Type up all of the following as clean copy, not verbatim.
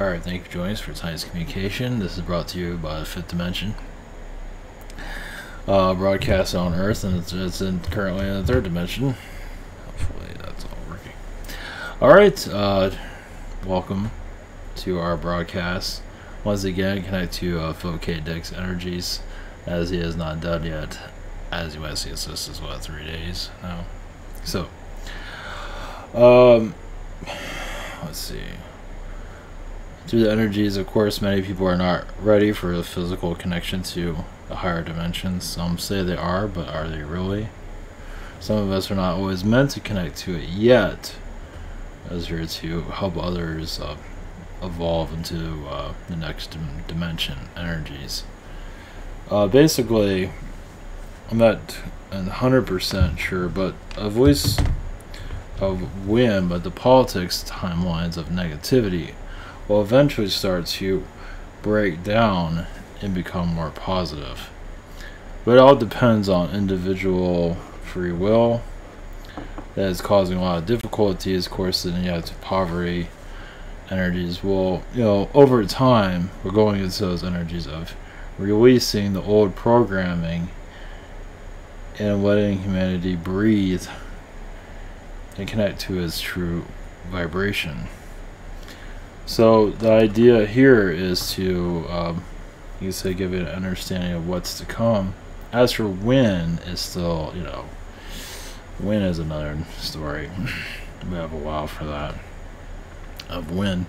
Alright, thank you for joining us for tonight's communication. This is brought to you by the Fifth Dimension. Broadcast on Earth, and it's currently in the third dimension. Hopefully that's all working. Alright, welcome to our broadcast. Once again, connect to Phil K. Dick's energies, as he is not done yet. As you might see, this is 3 days now. So, let's see. Through the energies, of course, many people are not ready for the physical connection to the higher dimensions. Some say they are, but are they really? Some of us are not always meant to connect to it yet, as here to help others evolve into the next dimension energies. Basically, I'm not 100% sure, but a voice of when, but the politics timelines of negativity will eventually start to break down and become more positive. But it all depends on individual free will. That is causing a lot of difficulties. Of course, then you have to poverty energies. Well, over time, we're going into those energies of releasing the old programming and letting humanity breathe and connect to its true vibration. So the idea here is to, you could say, give it an understanding of what's to come. As for when, is still, when is another story. We have a while for that. Of when.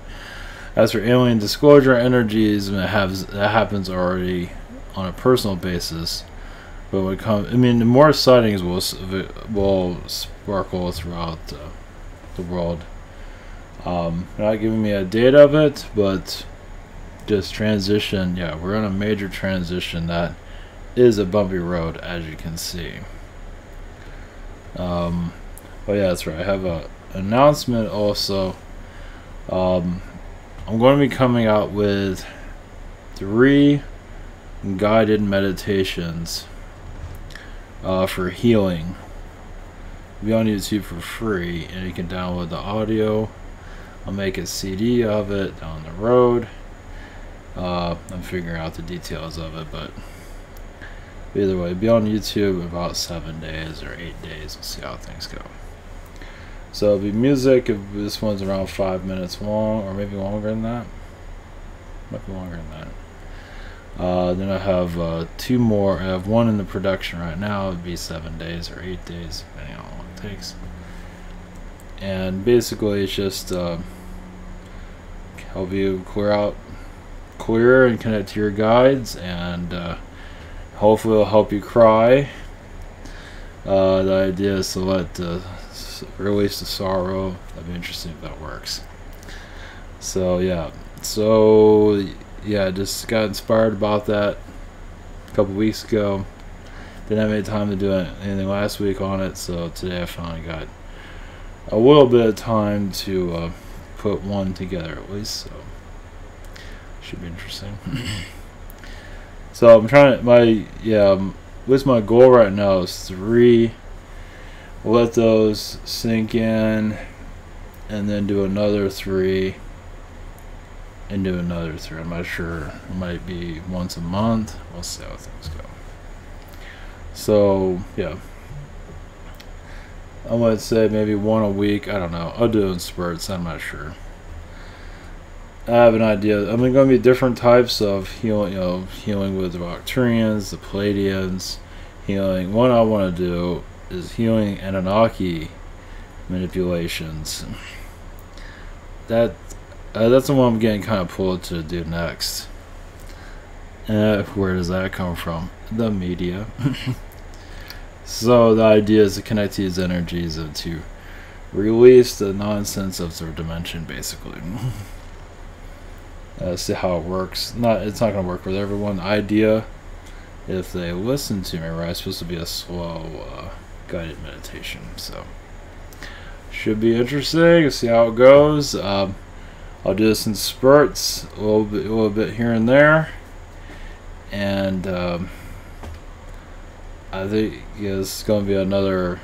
As for alien disclosure energies, that happens already on a personal basis. But when it comes, the more sightings will sparkle throughout the world. Not giving me a date of it, but just transition. Yeah, we're on a major transition that is a bumpy road, as you can see. Oh yeah, that's right. I have a announcement also. I'm going to be coming out with 3 guided meditations for healing. It'll be on YouTube for free, and you can download the audio. I'll make a CD of it down the road. I'm figuring out the details of it, but either way, it'll be on YouTube in about 7 days or 8 days. We'll see how things go. So it'll be music. This one's around 5 minutes long, or maybe longer than that. Might be longer than that. Then I have 2 more. I have 1 in the production right now. It'd be 7 days or 8 days, depending on how long it takes. And basically, it's just help you clear and connect to your guides, and hopefully it'll help you cry. The idea is to release the sorrow. That'd be interesting if that works. So yeah, just got inspired about that a couple weeks ago. Didn't have any time to do anything last week on it, so today I finally got a little bit of time to put one together at least, so should be interesting. So I'm trying to, what's my goal right now is 3. Let those sink in, and then do another 3, and do another 3. I'm not sure. It might be once a month. We'll see how things go. So yeah, I might say maybe 1 a week. I don't know. I'll do it in spurts. I'm not sure. I have an idea. Going to be different types of healing. Healing with the Arcturians, the Palladians. Healing. One I want to do is healing Anunnaki manipulations. That's the one I'm getting kind of pulled to do next. Where does that come from? The media. So the idea is to connect these energies and to release the nonsense of their dimension, basically. See how it works. It's not going to work with everyone. The idea, if they listen to me right, it's supposed to be a slow guided meditation. So should be interesting. See how it goes. I'll do this in spurts, a little bit here and there, and I think it's going to be another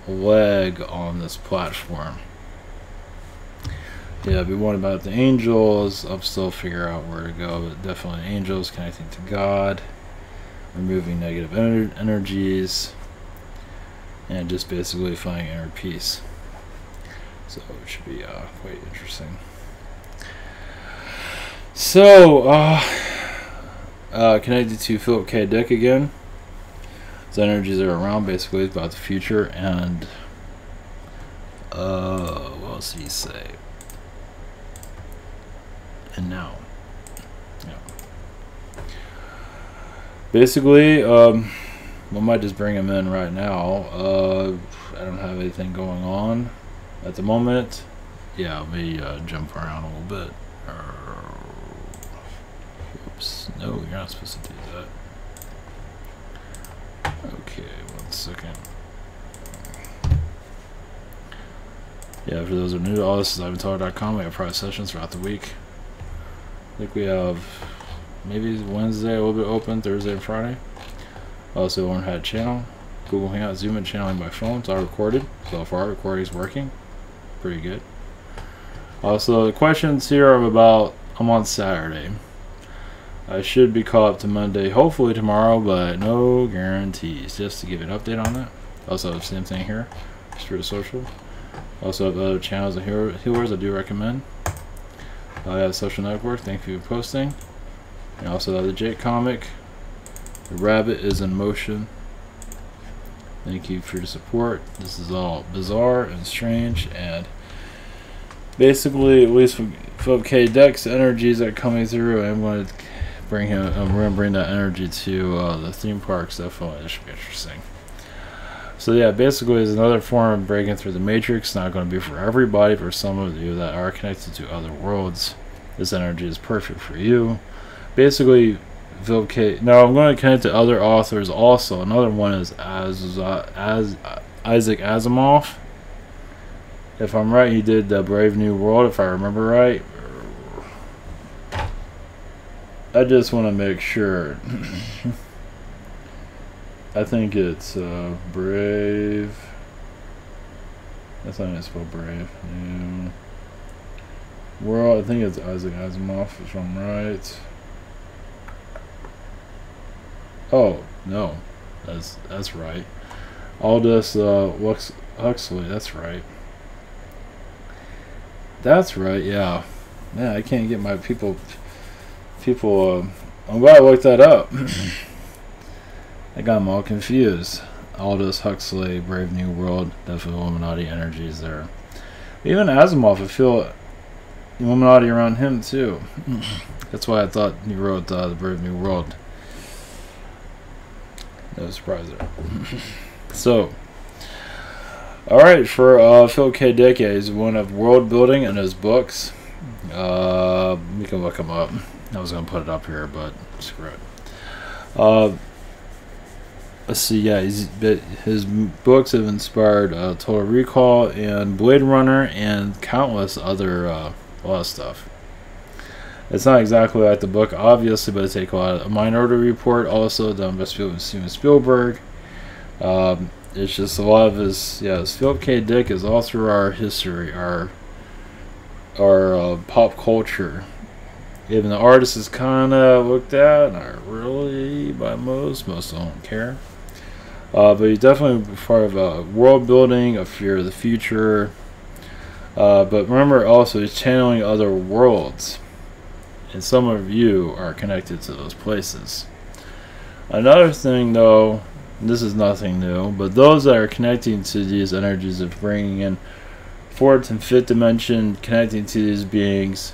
leg on this platform. Yeah, be one about the angels. I'm still figuring out where to go, but definitely angels, connecting to God, removing negative energies, and just basically finding inner peace. So it should be quite interesting. So, connected to Philip K. Dick again. His energies are around, basically about the future, and what else did he say? And now, yeah. Basically, we might just bring him in right now. I don't have anything going on at the moment. Yeah, let me jump around a little bit. Oops, no, you're not supposed to do that. Okay, 1 second. Yeah, for those who are new to all this, is ivantaller.com. We have private sessions throughout the week. I think we have maybe Wednesday a little bit open, Thursday and Friday. Also, one had channel, Google Hangout, Zoom, and channeling by phone. It's all recorded, so far recording is working pretty good. Also, the questions here are about I'm on Saturday. I should be caught up to Monday, hopefully tomorrow, but no guarantees. Just to give an update on that. Also, the same thing here, Spirit Social. Also have other channels and healers I do recommend. I have Social Network, thank you for posting. And also have the Jake comic. The Rabbit is in Motion. Thank you for your support. This is all bizarre and strange, and basically, at least from Philip K. Dick's energies that are coming through, I'm going to bring him. I'm going to bring that energy to the theme parks. Definitely, this should be interesting. So yeah, basically, it's another form of breaking through the matrix. Not going to be for everybody. For some of you that are connected to other worlds, this energy is perfect for you. Basically, Philip K. Now I'm going to connect to other authors also. Another one is Isaac Asimov. If I'm right, he did the Brave New World, if I remember right. I just want to make sure. I think it's Brave. That's not how it's spelled Brave. New World. I think it's Isaac Asimov, if I'm right. Oh, no. That's right. Aldous Huxley, that's right. That's right, yeah. Man, I can't get my people, I'm glad I looked that up. I got them all confused. Aldous Huxley, Brave New World, definitely Illuminati energies there. Even Asimov, I feel Illuminati around him too. That's why I thought he wrote the Brave New World. No surprise there. So, alright, for Phil K. Dick, he's one of world building in his books. We can look him up. I was going to put it up here, but screw it. Let's see, yeah, his books have inspired Total Recall and Blade Runner and countless other, a lot of stuff. It's not exactly like the book, obviously, but it's take a lot of Minority Report, also done by Steven Spielberg. It's just a lot of his, his Philip K. Dick is all through our history, our pop culture. Even the artist is kind of looked at, not really by most don't care. But he's definitely part of world building, a fear of the future. But remember also, he's channeling other worlds. And some of you are connected to those places. Another thing, though, this is nothing new, but those that are connecting to these energies of bringing in fourth and fifth dimension, connecting to these beings,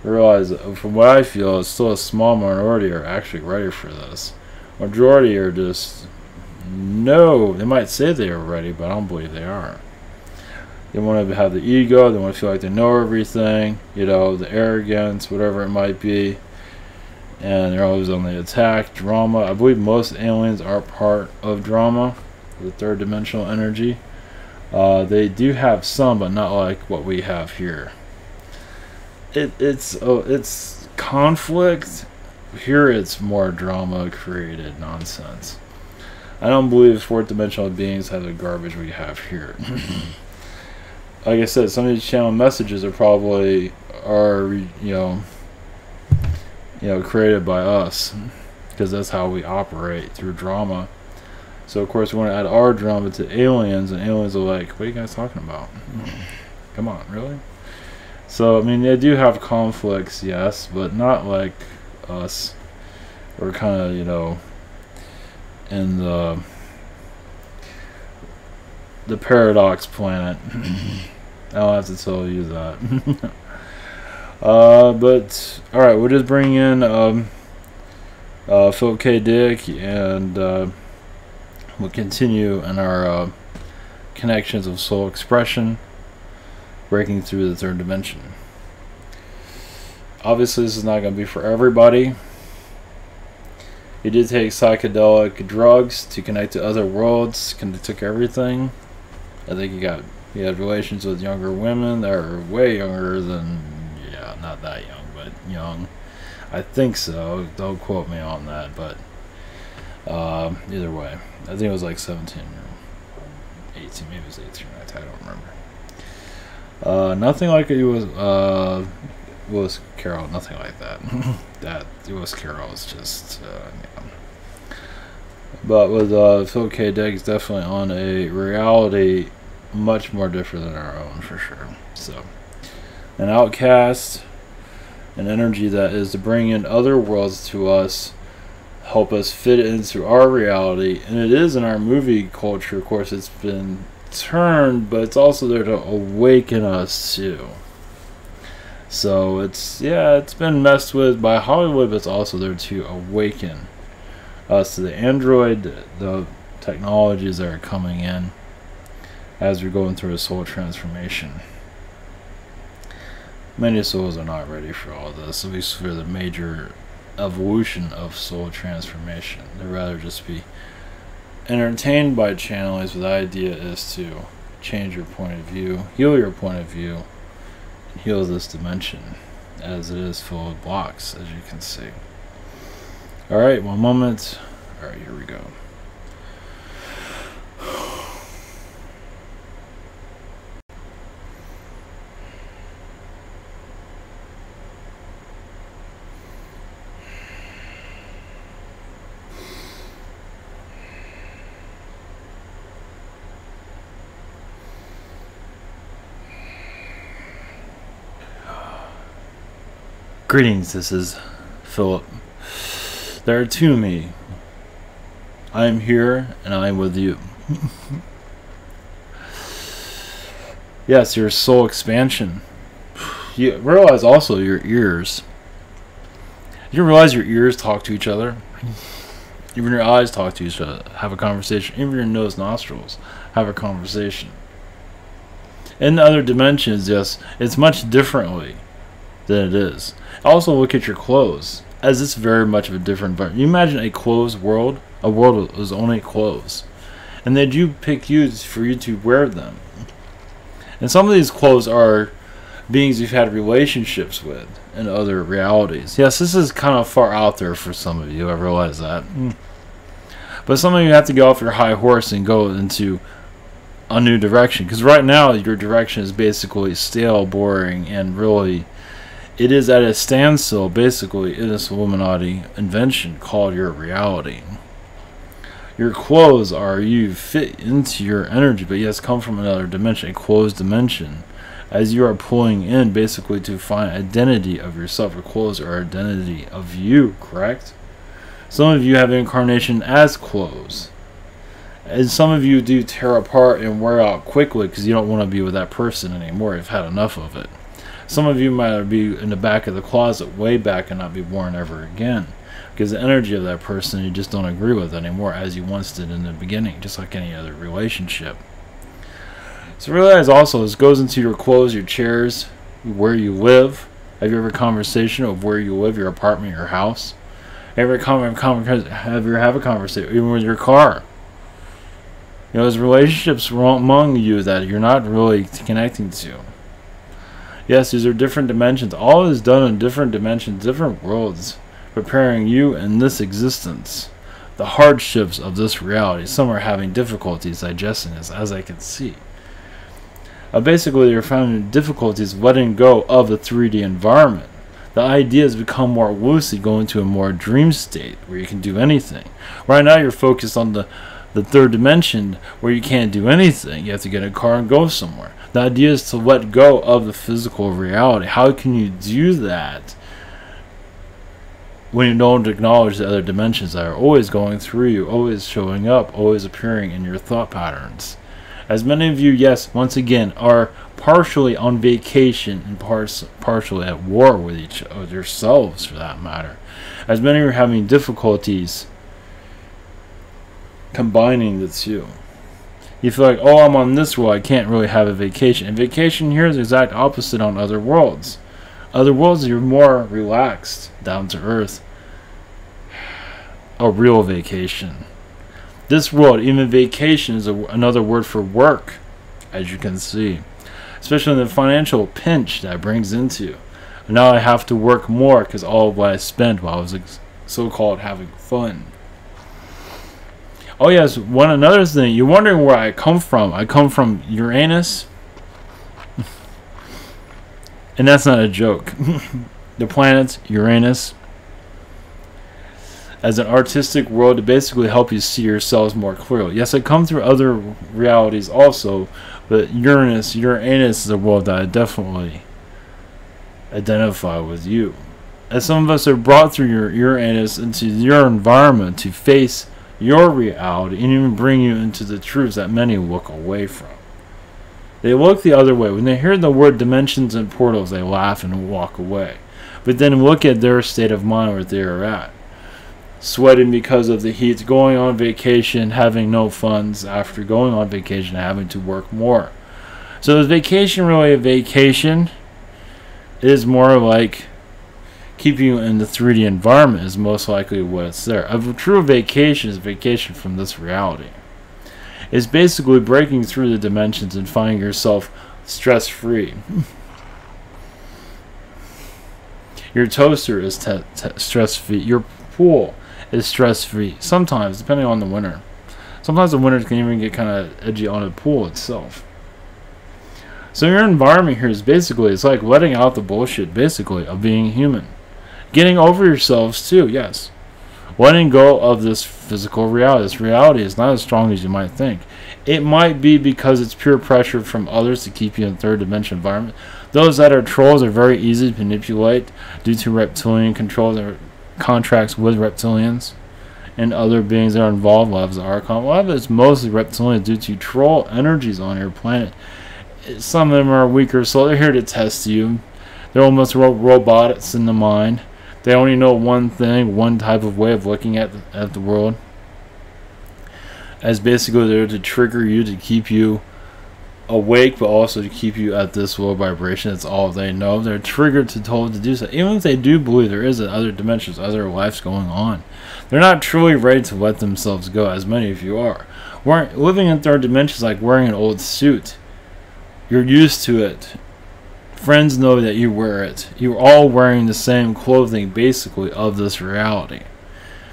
realize, from what I feel, it's still a small minority are actually ready for this. Majority are just, no, they might say they are ready, but I don't believe they are. They want to have the ego, they want to feel like they know everything, the arrogance, whatever it might be. And they're always on the attack, drama. I believe most aliens are part of drama, the third dimensional energy. They do have some, but not like what we have here. It's conflict. Here it's more drama created nonsense. I don't believe fourth dimensional beings have the garbage we have here. like I said, some of these channel messages are probably created by us, because that's how we operate, through drama. So of course we want to add our drama to aliens, and aliens are like, what are you guys talking about? Come on, really? So I mean, they do have conflicts, yes, but not like us. We're kind of, in the paradox planet. I don't have to tell you that. But alright, we'll just bring in Philip K. Dick, and we'll continue in our connections of soul expression, breaking through the third dimension. Obviously this is not going to be for everybody. He did take psychedelic drugs to connect to other worlds, took everything. I think he had relations with younger women that are way younger than, not that young, but young. I think so. Don't quote me on that, but either way, I think it was like 17 or 18, maybe it was 18. I don't remember. Nothing like it was Lewis Carroll. Nothing like that. That Lewis Carroll is just. But with Phil K. Dick, is definitely on a reality much more different than our own, for sure. So, an outcast, an energy that is to bring in other worlds to us, help us fit into our reality, and it is in our movie culture. Of course, it's been turned, but it's also there to awaken us too. So it's been messed with by Hollywood, but it's also there to awaken us to the android, the technologies that are coming in as we're going through a soul transformation. Many souls are not ready for all this, at least for the major evolution of soul transformation. They'd rather just be entertained by channelings, but the idea is to change your point of view, heal your point of view, and heal this dimension, as it is full of blocks, as you can see. Alright, one moment. Alright, here we go. Greetings, this is Philip. There are two me. I am here and I am with you. Yes, your soul expansion. You realize also your ears. You realize your ears talk to each other. Even your eyes talk to each other, have a conversation. Even your nose, nostrils have a conversation. In other dimensions, yes, it's much differently than it is. Also, look at your clothes, as it's very much of a different environment. You imagine a closed world, a world with only clothes, and then you pick you for you to wear them. And some of these clothes are beings you've had relationships with in other realities. Yes, this is kind of far out there for some of you, I realize that. But some of you have to get off your high horse and go into a new direction, because right now your direction is basically stale, boring, and really it is at a standstill, basically, in this Illuminati invention called your reality. Your clothes are you fit into your energy, but yes, come from another dimension, a closed dimension, as you are pulling in basically to find identity of yourself. Your clothes are identity of you, correct? Some of you have incarnation as clothes, and some of you do tear apart and wear out quickly because you don't want to be with that person anymore. You've had enough of it. Some of you might be in the back of the closet way back and not be born ever again, because the energy of that person you just don't agree with anymore as you once did in the beginning, just like any other relationship. So realize also this goes into your clothes, your chairs, where you live. Have you ever conversation of where you live, your apartment, your house? Have you ever have a conversation even with your car? You know, there's relationships among you that you're not really connecting to. Yes, these are different dimensions. All is done in different dimensions, different worlds, preparing you in this existence. The hardships of this reality. Some are having difficulties digesting this, as I can see. Basically, you're finding difficulties letting go of the 3D environment. The ideas become more lucid, go into a more dream state where you can do anything. Right now, you're focused on the third dimension where you can't do anything. You have to get in a car and go somewhere. The idea is to let go of the physical reality. How can you do that when you don't acknowledge the other dimensions that are always going through you, always showing up, always appearing in your thought patterns? As many of you, yes, once again, are partially on vacation and partially at war with yourselves, for that matter. As many are having difficulties combining the two. You feel like, oh, I'm on this world, I can't really have a vacation. And vacation here is the exact opposite on other worlds. Other worlds, you're more relaxed, down to earth. A real vacation. This world, even vacation, is another word for work, as you can see. Especially in the financial pinch that brings into. Now I have to work more because all of what I spent while I was so-called having fun. Oh yes, another thing, you're wondering where I come from. I come from Uranus. And that's not a joke. The planet, Uranus, as an artistic world to basically help you see yourselves more clearly. Yes, I come through other realities also, but Uranus is a world that I definitely identify with you. As some of us are brought through your Uranus into your environment to face your reality and even bring you into the truths that many look away from. They look the other way. When they hear the word dimensions and portals, they laugh and walk away. But then look at their state of mind where they are at. Sweating because of the heat, going on vacation, having no funds after going on vacation, having to work more. So is vacation really a vacation? It is more like keeping you in the 3D environment is most likely what's there. A true vacation is vacation from this reality. It's basically breaking through the dimensions and finding yourself stress-free. Your toaster is stress-free. Your pool is stress-free. Sometimes, depending on the winter. Sometimes the winters can even get kind of edgy on the pool itself. So your environment here is basically, it's like letting out the bullshit, basically, of being human. Getting over yourselves too, yes. Letting go of this physical reality. This reality is not as strong as you might think. It might be because it's pure pressure from others to keep you in third dimension environment. Those that are trolls are very easy to manipulate due to reptilian control. Their contracts with reptilians and other beings that are involved. A lot of the Archon. A lot of it's mostly reptilian due to troll energies on your planet. Some of them are weaker, so they're here to test you. They're almost robots in the mind. They only know one thing, one type of way of looking at the world. As basically they're to trigger you, to keep you awake, but also to keep you at this low vibration. That's all they know. They're triggered to told to do so. Even if they do believe there is other dimensions, other lives going on, they're not truly ready to let themselves go, as many of you are. Living in third dimensions like wearing an old suit. You're used to it. Friends know that you wear it. You're all wearing the same clothing, basically, of this reality.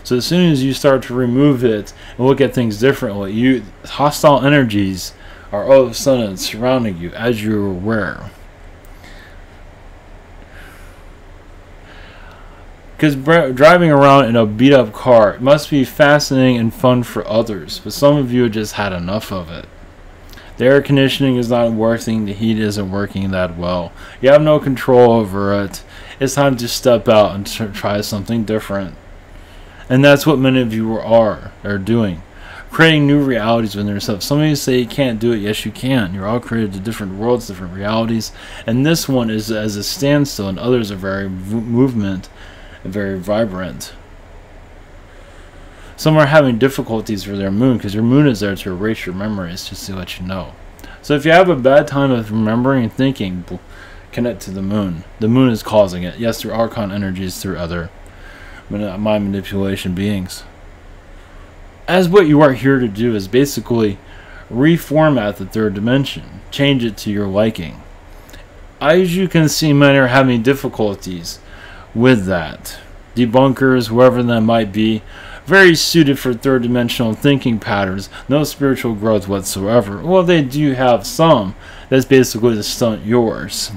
So as soon as you start to remove it and look at things differently, hostile energies are all of a sudden surrounding you as you're aware. Because driving around in a beat-up car, it must be fascinating and fun for others, but some of you have just had enough of it. The air conditioning is not working, the heat isn't working that well. You have no control over it. It's time to step out and try something different. And that's what many of you are doing. Creating new realities within yourself. Some of you say you can't do it. Yes, you can. You're all created to different worlds, different realities. And this one is as a standstill, and others are very movement and very vibrant. Some are having difficulties with their moon because your moon is there to erase your memories, just to let you know. So if you have a bad time of remembering and thinking, connect to the moon. The moon is causing it. Yes, through Archon energies, through other mind manipulation beings. As what you are here to do is basically reformat the third dimension. Change it to your liking. As you can see, many are having difficulties with that. Debunkers, whoever that might be, very suited for third dimensional thinking patterns, no spiritual growth whatsoever. Well, they do have some. That's basically to stunt yours.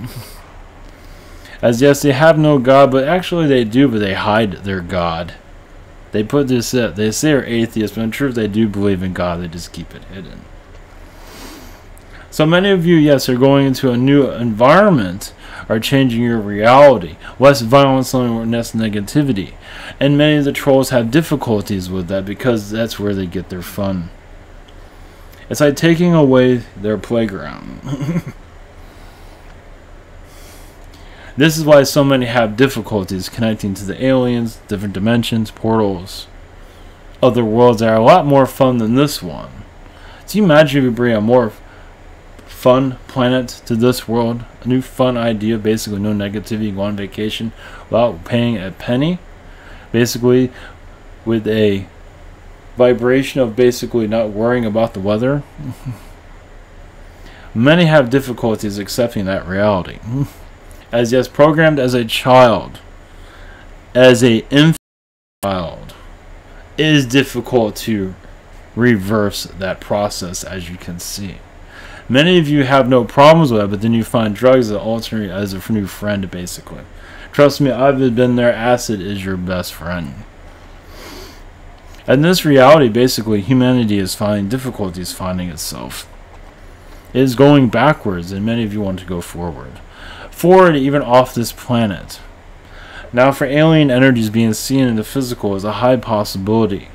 As yes, they have no God, but actually they do, but they hide their God. They put this up. They say they're atheists, but in truth they do believe in God, they just keep it hidden. So many of you, yes, are going into a new environment, are changing your reality. Less violence, less negativity. And many of the trolls have difficulties with that because that's where they get their fun. It's like taking away their playground. This is why so many have difficulties connecting to the aliens, different dimensions, portals, other worlds that are a lot more fun than this one. So you imagine if you bring a more fun planet to this world, a new fun idea, basically no negativity, go on vacation without paying a penny, basically with a vibration of basically not worrying about the weather. Many have difficulties accepting that reality. As yes, programmed as a child, as a infant child, it is difficult to reverse that process, as you can see. Many of you have no problems with it, but then you find drugs that alternate as a new friend, basically. Trust me, I've been there. Acid is your best friend. In this reality, basically, humanity is finding difficulties finding itself. It is going backwards, and many of you want to go forward. Forward, even off this planet. Now, for alien energies being seen in the physical is a high possibility.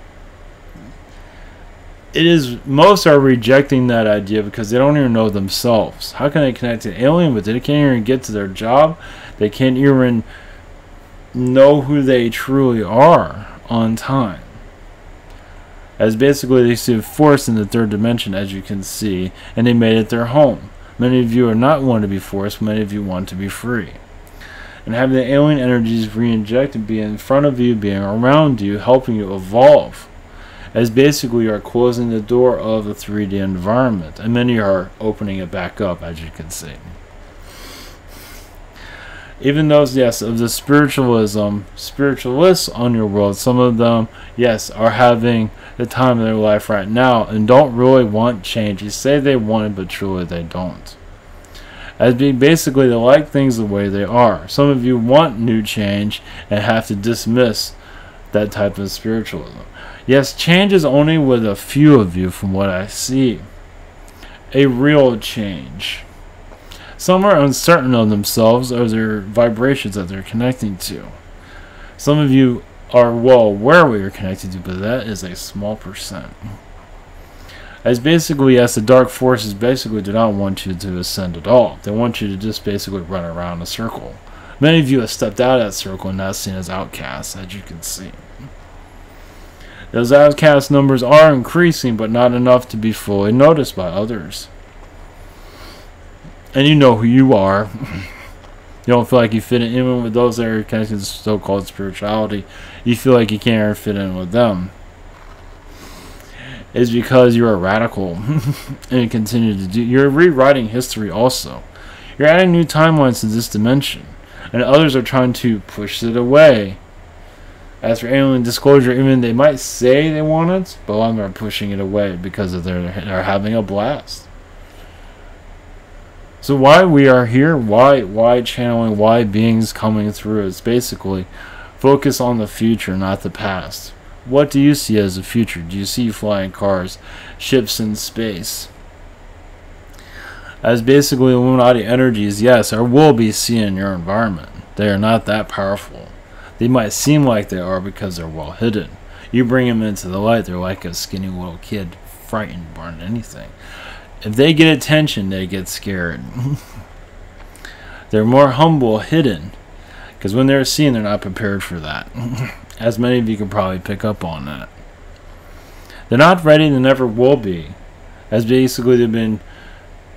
It is, most are rejecting that idea because they don't even know themselves. How can they connect to an alien, but they can't even get to their job? They can't even know who they truly are on time. As basically they see force in the third dimension, as you can see, and they made it their home. Many of you are not wanting to be forced, many of you want to be free. And having the alien energies re-inject and be in front of you, being around you, helping you evolve. As basically you are closing the door of the 3D environment. And many are opening it back up, as you can see. Even those, yes, of the spiritualists on your world, some of them, yes, are having the time of their life right now and don't really want change. You say they want it, but truly they don't. As being basically they like things the way they are. Some of you want new change and have to dismiss that type of spiritualism. Yes, change is only with a few of you from what I see. A real change. Some are uncertain of themselves or their vibrations that they're connecting to. Some of you are well aware what you're connected to, but that is a small percent. As basically, yes, the dark forces basically do not want you to ascend at all. They want you to just basically run around a circle. Many of you have stepped out of that circle and now seen as outcasts, as you can see. Those outcast numbers are increasing, but not enough to be fully noticed by others. And you know who you are. You don't feel like you fit in, even with those that are connected to so-called spirituality. You feel like you can't ever fit in with them. It's because you're a radical and you continue to do. You're rewriting history also. You're adding new timelines to this dimension, and others are trying to push it away. As for alien disclosure, even they might say they want it, but a lot of them are pushing it away because of they're having a blast. So why we are here, why channeling, why beings coming through is basically focus on the future, not the past. What do you see as the future? Do you see flying cars, ships in space? As basically Illuminati energies, yes, or will be seen in your environment. They are not that powerful. They might seem like they are because they're well hidden. You bring them into the light, they're like a skinny little kid, frightened more than anything. If they get attention, they get scared. They're more humble, hidden. Because when they're seen, they're not prepared for that. As many of you can probably pick up on that. They're not ready, they never will be. As basically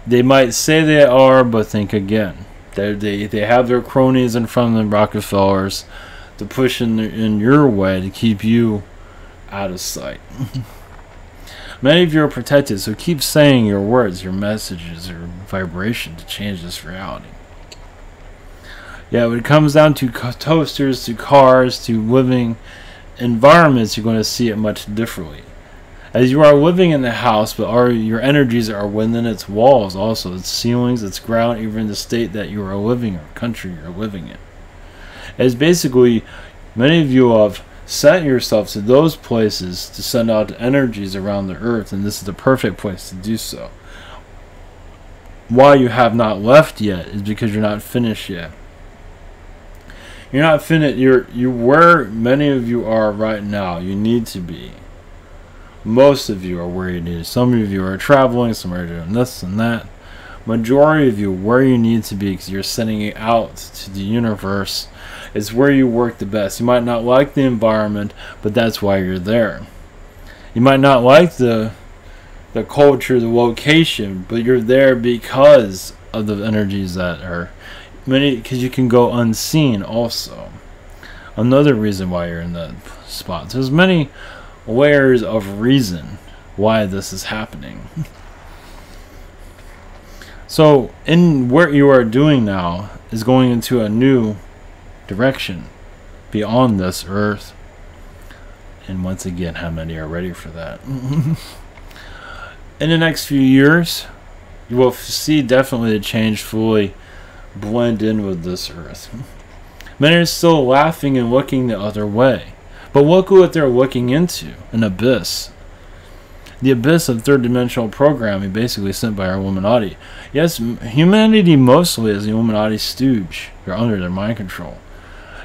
they might say they are, but think again. They have their cronies in front of the Rockefellers to push in your way to keep you out of sight. Many of you are protected, so keep saying your words, your messages, your vibration to change this reality. Yeah, when it comes down to toasters, to cars, to living environments, you're going to see it much differently. As you are living in the house, but your energies are within its walls also, its ceilings, its ground, even the state that you are living or country you're living in. As basically, many of you have set yourself to those places to send out energies around the earth, and this is the perfect place to do so. Why you have not left yet is because you're not finished yet. You're not finished. You where many of you are right now. You need to be. Most of you are where you need. Some of you are traveling. Some are doing this and that. Majority of you where you need to be, because you're sending it out to the universe. It's where you work the best. You might not like the environment, but that's why you're there. You might not like the culture, the location, but you're there because of the energies that are many, because you can go unseen also. Another reason why you're in that spot. There's many layers of reason why this is happening. So in what you are doing now is going into a new direction beyond this earth. And once again, how many are ready for that? In the next few years, you will see definitely the change fully blend in with this earth. Many are still laughing and looking the other way. But look what they're looking into, an abyss. The abyss of third dimensional programming basically sent by our Illuminati. Yes, humanity mostly is the Illuminati stooge. They're under their mind control.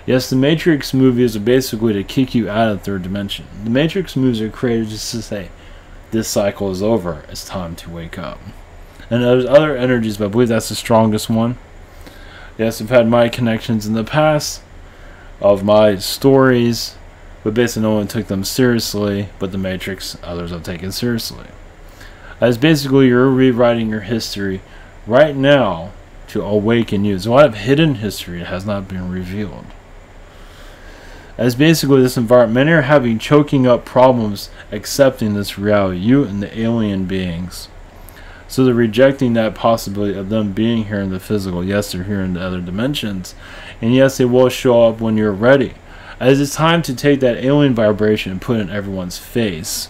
Yes, the Matrix movies are basically to kick you out of third dimension. The Matrix movies are created just to say, this cycle is over, it's time to wake up. And there's other energies, but I believe that's the strongest one. Yes, I've had my connections in the past of my stories, but basically no one took them seriously, but the Matrix, others have taken seriously. As basically you're rewriting your history right now to awaken you. There's a lot of hidden history that has not been revealed. As basically this environment, many are having choking up problems accepting this reality, you and the alien beings. So they're rejecting that possibility of them being here in the physical. Yes, they're here in the other dimensions. And yes, they will show up when you're ready. As it's time to take that alien vibration and put it in everyone's face.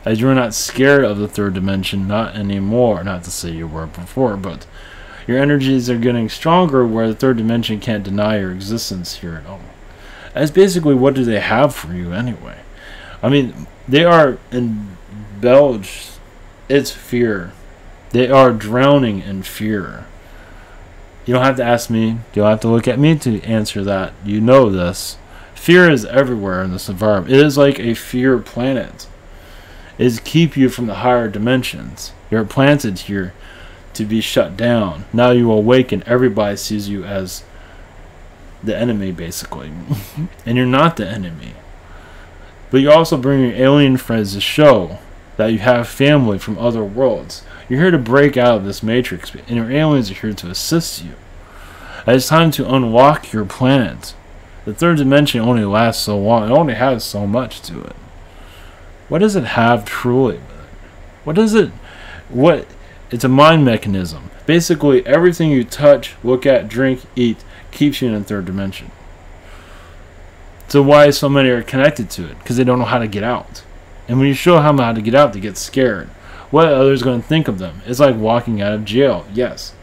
As you're not scared of the third dimension, not anymore. Not to say you were before, but your energies are getting stronger where the third dimension can't deny your existence here at all. As basically, what do they have for you anyway? I mean, they are indulged. It's fear. They are drowning in fear. You don't have to ask me. You don't have to look at me to answer that. You know this. Fear is everywhere in this environment. It is like a fear planet. It is keep you from the higher dimensions. You're planted here to be shut down. Now you awaken. Everybody sees you as the enemy, basically. And you're not the enemy. But you also bring your alien friends to show that you have family from other worlds. You're here to break out of this matrix, and your aliens are here to assist you. It's time to unlock your planet. The third dimension only lasts so long. It only has so much to it. What does it have truly? What does it... What? It's a mind mechanism. Basically, everything you touch, look at, drink, eat, keeps you in the third dimension. So why so many are connected to it? Because they don't know how to get out. And when you show them how to get out, they get scared. What are others going to think of them? It's like walking out of jail. Yes.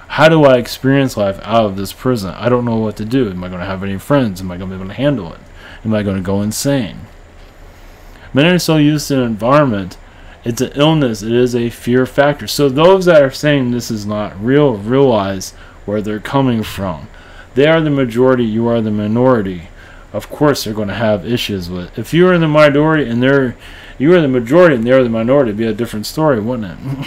How do I experience life out of this prison? I don't know what to do. Am I going to have any friends? Am I going to be able to handle it? Am I going to go insane? Many are so used to an environment. It's an illness. It is a fear factor. So those that are saying this is not real, realize where they're coming from. They are the majority. You are the minority. Of course they're going to have issues with it. If you are in the minority and you are the majority and they're the minority, it'd be a different story, wouldn't it?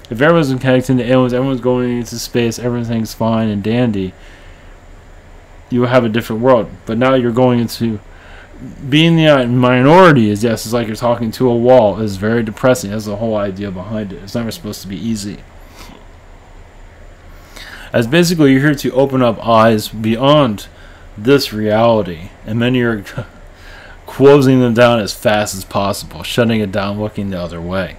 If everyone's connecting to aliens, everyone's going into space, everything's fine and dandy, you will have a different world. But now you're going into being the minority is, yes, it's like you're talking to a wall. It's very depressing. That's the whole idea behind it. It's never supposed to be easy. As basically you're here to open up eyes beyond this reality, and many are closing them down as fast as possible, shutting it down, looking the other way.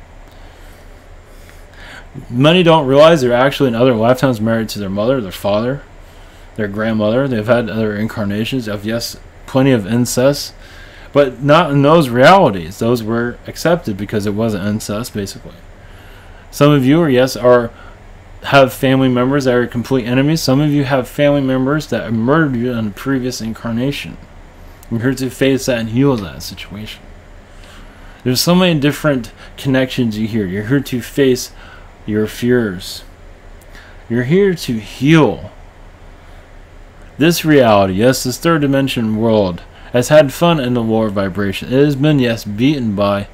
Many don't realize they're actually in other lifetimes married to their mother, their father, their grandmother. They've had other incarnations of, yes, plenty of incest, but not in those realities. Those were accepted because it wasn't incest, basically. Some of you have family members that are complete enemies. Some of you have family members that murdered you in a previous incarnation. You're here to face that and heal that situation. There's so many different connections you hear. You're here to face your fears. You're here to heal this reality. Yes, this third dimension world has had fun in the lower vibration. It has been, yes, beaten by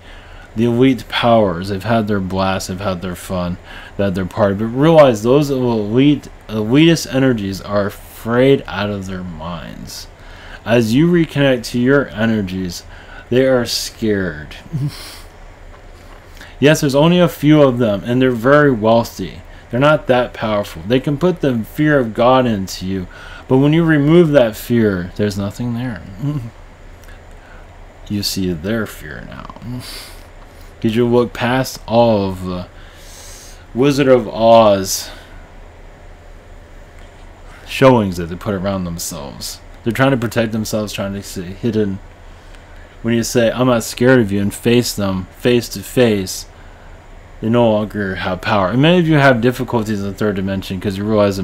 the elite powers. They've had their blast, they've had their fun, they've had their party. But realize those elitist energies are afraid out of their minds. As you reconnect to your energies, they are scared. Yes, there's only a few of them, and they're very wealthy. They're not that powerful. They can put the fear of God into you, but when you remove that fear, there's nothing there. You see their fear now. Because you look past all of the Wizard of Oz showings that they put around themselves. They're trying to protect themselves, trying to stay hidden. When you say, I'm not scared of you, and face them face to face, they no longer have power. And many of you have difficulties in the third dimension because you realize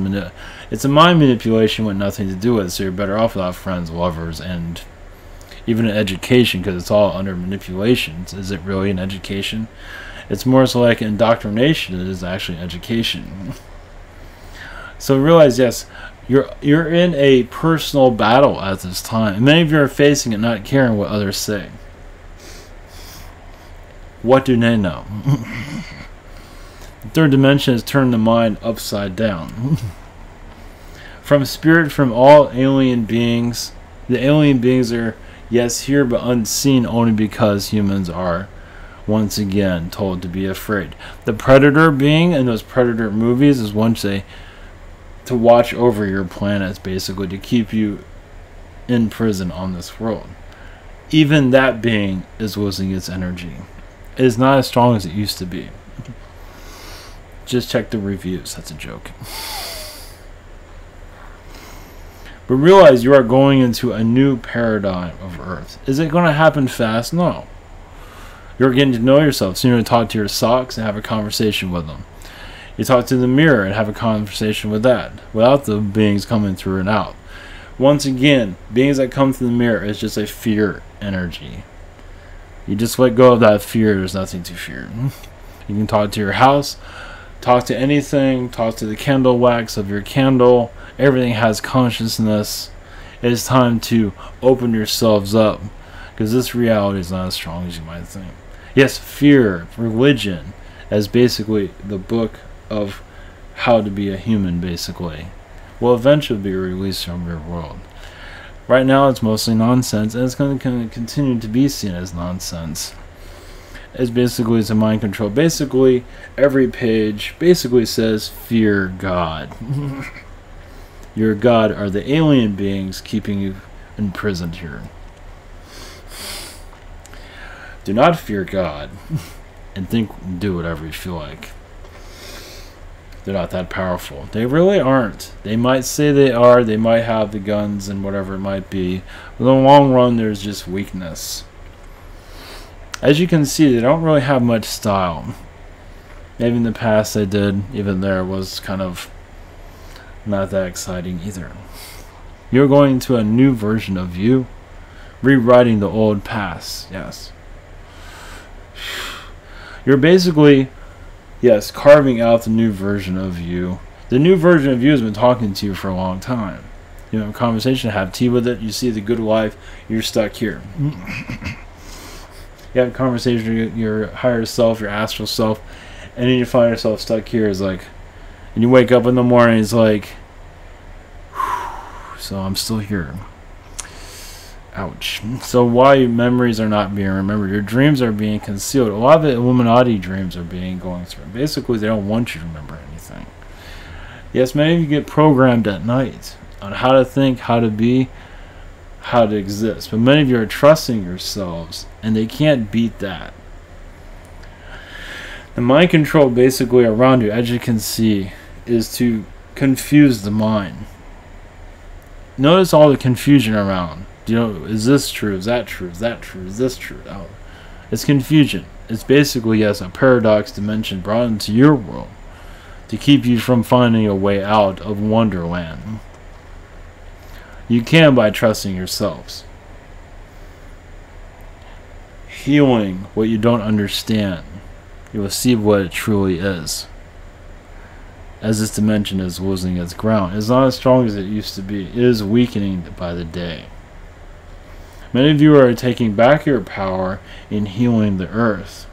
it's a mind manipulation with nothing to do with it, so you're better off without friends, lovers, and even an education, because it's all under manipulation. Is it really an education? It's more so like indoctrination. It is actually education. So realize, yes, you're in a personal battle at this time. And many of you are facing it, not caring what others say. What do they know? The third dimension has turned the mind upside down. From spirit, from all alien beings, the alien beings are, yes, here but unseen only because humans are once again told to be afraid. The predator being in those predator movies is one say to watch over your planets, basically to keep you in prison on this world. Even that being is losing its energy. It is not as strong as it used to be. Just check the reviews. That's a joke. But realize you are going into a new paradigm of Earth. Is it going to happen fast? No. You're getting to know yourself. So you're going to talk to your socks and have a conversation with them. You talk to the mirror and have a conversation with that without the beings coming through and out. Once again, beings that come through the mirror is just a fear energy. You just let go of that fear. There's nothing to fear. You can talk to your house, talk to anything, talk to the candle wax of your candle. Everything has consciousness. It is time to open yourselves up, because this reality is not as strong as you might think. Yes, fear, religion, as basically the book of how to be a human, basically, will eventually be released from your world. Right now it's mostly nonsense, and it's going to continue to be seen as nonsense. It's basically a mind control. Basically, every page basically says, fear God. Your God are the alien beings keeping you imprisoned here. Do not fear God and do whatever you feel like. They're not that powerful. They really aren't. They might say they are. They might have the guns and whatever it might be. But in the long run, there's just weakness. As you can see, they don't really have much style. Maybe in the past they did. Even there was kind of not that exciting either. You're going to a new version of you. Rewriting the old past. Yes. You're basically, yes, carving out the new version of you. The new version of you has been talking to you for a long time. You have a conversation, have tea with it, you see the good life, you're stuck here. You have a conversation with your higher self, your astral self, and then you find yourself stuck here. It's like, and you wake up in the morning, it's like, so I'm still here. Ouch. So why your memories are not being remembered, your dreams are being concealed. A lot of the Illuminati dreams are being going through. Basically, they don't want you to remember anything. Yes, many of you get programmed at night on how to think, how to be, how to exist. But many of you are trusting yourselves, and they can't beat that. The mind control basically around you, as you can see, is to confuse the mind. Notice all the confusion around. You know, is this true? Is that true? Is that true? Is this true? Oh, it's confusion. It's basically, yes, a paradox dimension brought into your world to keep you from finding a way out of Wonderland. You can by trusting yourselves. Healing what you don't understand. You will see what it truly is. As this dimension is losing its ground. It's not as strong as it used to be. It is weakening by the day. Many of you are taking back your power in healing the earth.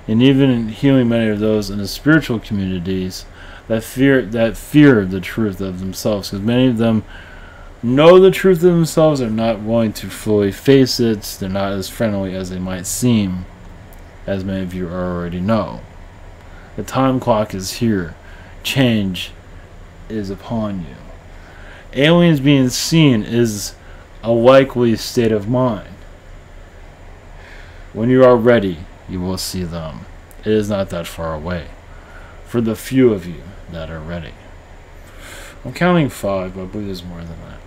And even in healing many of those in the spiritual communities that fear the truth of themselves. Because many of them know the truth of themselves, are not willing to fully face it. They're not as friendly as they might seem, as many of you already know. The time clock is here. Change is upon you. Aliens being seen is a likely state of mind. When you are ready, you will see them. It is not that far away. For the few of you that are ready. I'm counting 5, but I believe there's more than that.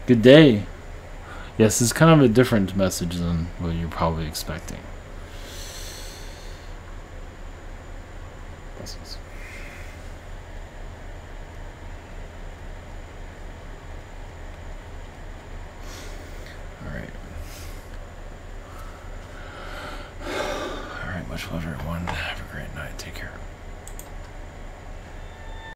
Good day. Yes, it's kind of a different message than what you're probably expecting. Blessings. Alright, much love everyone. Have a great night. Take care.